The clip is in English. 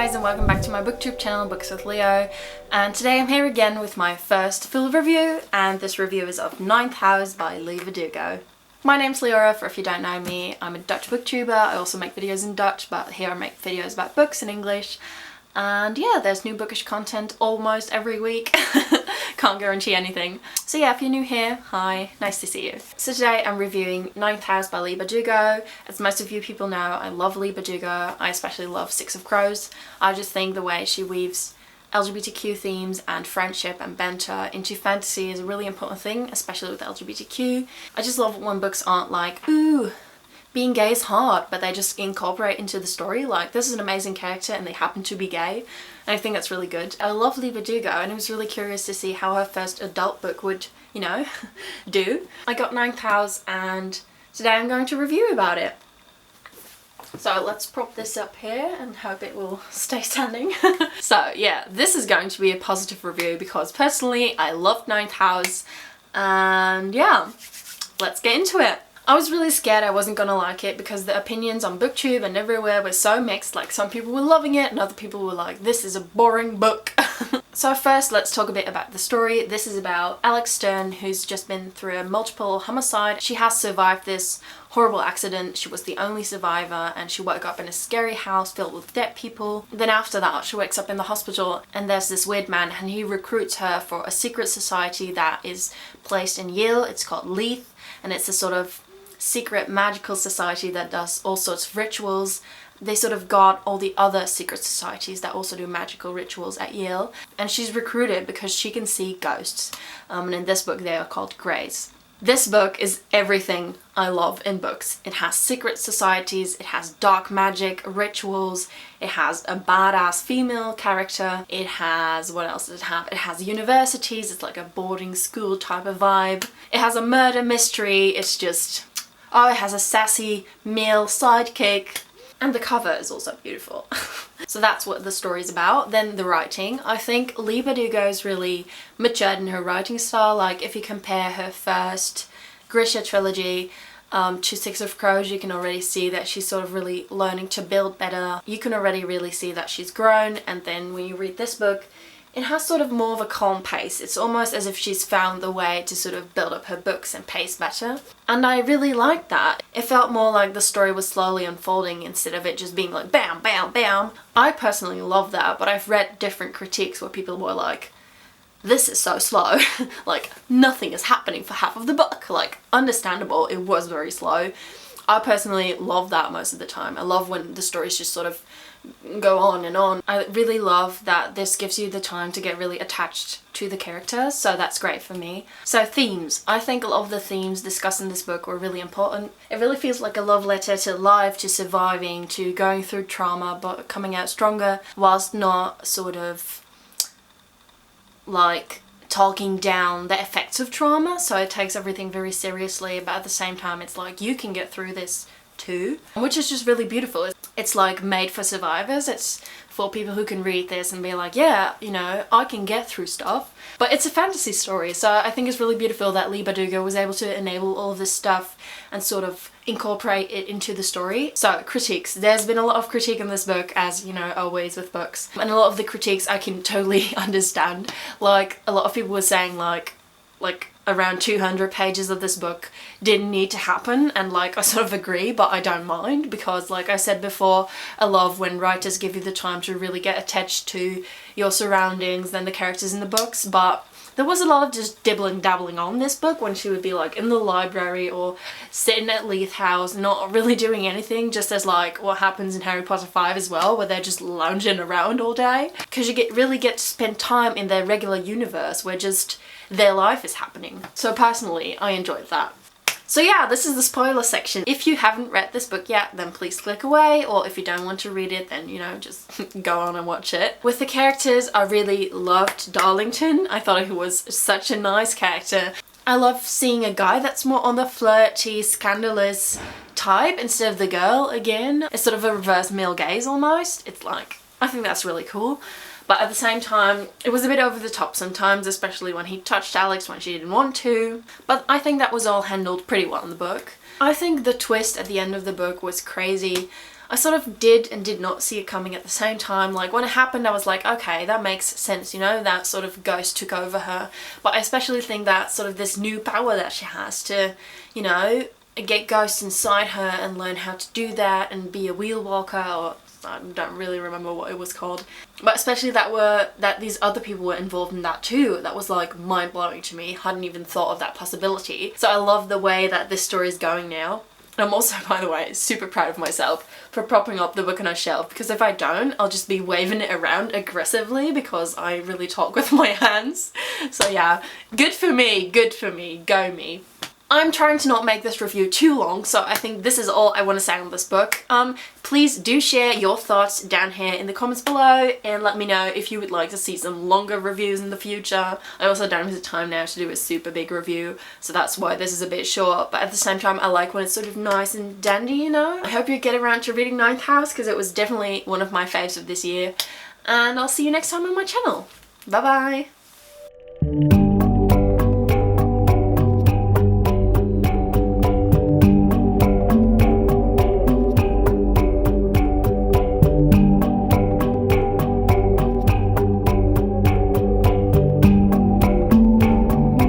guys and welcome back to my booktube channel, Books with Leo, and today I'm here again with my first full review, and this review is of Ninth House by Leora. My name's Leora, for if you don't know me. I'm a Dutch booktuber. I also make videos in Dutch, but here I make videos about books in English. And yeah, there's new bookish content almost every week. Can't guarantee anything. So yeah, if you're new here, hi, nice to see you. So today I'm reviewing Ninth House by Leora. As most of you people know, I love Leora. I especially love Six of Crows. I just think the way she weaves LGBTQ themes and friendship and banter into fantasy is a really important thing, especially with LGBTQ. I just love when books aren't like, ooh, being gay is hard, but they just incorporate into the story. Like, this is an amazing character and they happen to be gay. And I think that's really good. I love Leora and I was really curious to see how her first adult book would, you know, do. I got Ninth House and today I'm going to review about it. So let's prop this up here and hope it will stay standing. So yeah, this is going to be a positive review because personally I loved Ninth House and yeah, let's get into it. I was really scared I wasn't gonna like it because the opinions on Booktube and everywhere were so mixed. Like, some people were loving it and other people were like, this is a boring book. So first, let's talk a bit about the story. This is about Alex Stern, who's just been through a multiple homicide. She has survived this horrible accident. She was the only survivor and she woke up in a scary house filled with dead people. Then after that, she wakes up in the hospital and there's this weird man and he recruits her for a secret society that is placed in Yale. It's called Leith and it's a sort of secret magical society that does all sorts of rituals. They sort of got all the other secret societies that also do magical rituals at Yale, and she's recruited because she can see ghosts, and in this book they are called greys. This book is everything I love in books. It has secret societies, it has dark magic, rituals, it has a badass female character, it has, what else does it have? It has universities, it's like a boarding school type of vibe. It has a murder mystery, it's just, oh, it has a sassy male sidekick. And the cover is also beautiful. So that's what the story's about. Then the writing. I think Leora is really matured in her writing style. Like, if you compare her first Grisha trilogy to Six of Crows, you can already see that she's sort of really learning to build better. You can already really see that she's grown. And then when you read this book, it has sort of more of a calm pace. It's almost as if she's found the way to sort of build up her books and pace better. And I really liked that. It felt more like the story was slowly unfolding instead of it just being like bam, bam, bam. I personally love that, but I've read different critiques where people were like, this is so slow. Like, nothing is happening for half of the book. Like, understandable, it was very slow. I personally love that most of the time. I love when the stories just sort of go on and on. I really love that this gives you the time to get really attached to the characters, so that's great for me. So themes. I think a lot of the themes discussed in this book were really important. It really feels like a love letter to life, to surviving, to going through trauma but coming out stronger, whilst not sort of like talking down the effects of trauma. So it takes everything very seriously, but at the same time it's like, you can get through this too, which is just really beautiful. It's like made for survivors. It's for people who can read this and be like, yeah, you know, I can get through stuff. But it's a fantasy story, so I think it's really beautiful that Leora was able to enable all of this stuff and sort of incorporate it into the story. So critiques. There's been a lot of critique in this book, as you know, always with books. And a lot of the critiques I can totally understand. Like, a lot of people were saying like around 200 pages of this book didn't need to happen, and like, I sort of agree, but I don't mind because, like I said before, I love when writers give you the time to really get attached to your surroundings and the characters in the books. But there was a lot of just dibbling dabbling on this book when she would be like in the library or sitting at Leith House not really doing anything, just as like what happens in Harry Potter 5 as well, where they're just lounging around all day, because you really get to spend time in their regular universe where just their life is happening. So personally, I enjoyed that. So yeah, this is the spoiler section. If you haven't read this book yet, then please click away, or if you don't want to read it, then, you know, just go on and watch it. With the characters, I really loved Darlington. I thought he was such a nice character. I love seeing a guy that's more on the flirty, scandalous type instead of the girl again. It's sort of a reverse male gaze almost. It's like, I think that's really cool. But at the same time, it was a bit over the top sometimes, especially when he touched Alex when she didn't want to. But I think that was all handled pretty well in the book. I think the twist at the end of the book was crazy. I sort of did and did not see it coming at the same time. Like when it happened, I was like, okay, that makes sense, you know, that sort of ghost took over her. But I especially think that sort of this new power that she has to, you know, get ghosts inside her and learn how to do that and be a wheel walker, or I don't really remember what it was called, but especially that these other people were involved in that too. That was like mind-blowing to me. Hadn't even thought of that possibility. So I love the way that this story is going now. And I'm also, by the way, super proud of myself for propping up the book on a shelf, because if I don't, I'll just be waving it around aggressively because I really talk with my hands. So yeah, good for me, go me. I'm trying to not make this review too long, so I think this is all I want to say on this book. Please do share your thoughts down here in the comments below and let me know if you would like to see some longer reviews in the future. I also don't have the time now to do a super big review, so that's why this is a bit short, but at the same time I like when it's sort of nice and dandy, you know? I hope you get around to reading Ninth House because it was definitely one of my faves of this year, and I'll see you next time on my channel. Bye bye!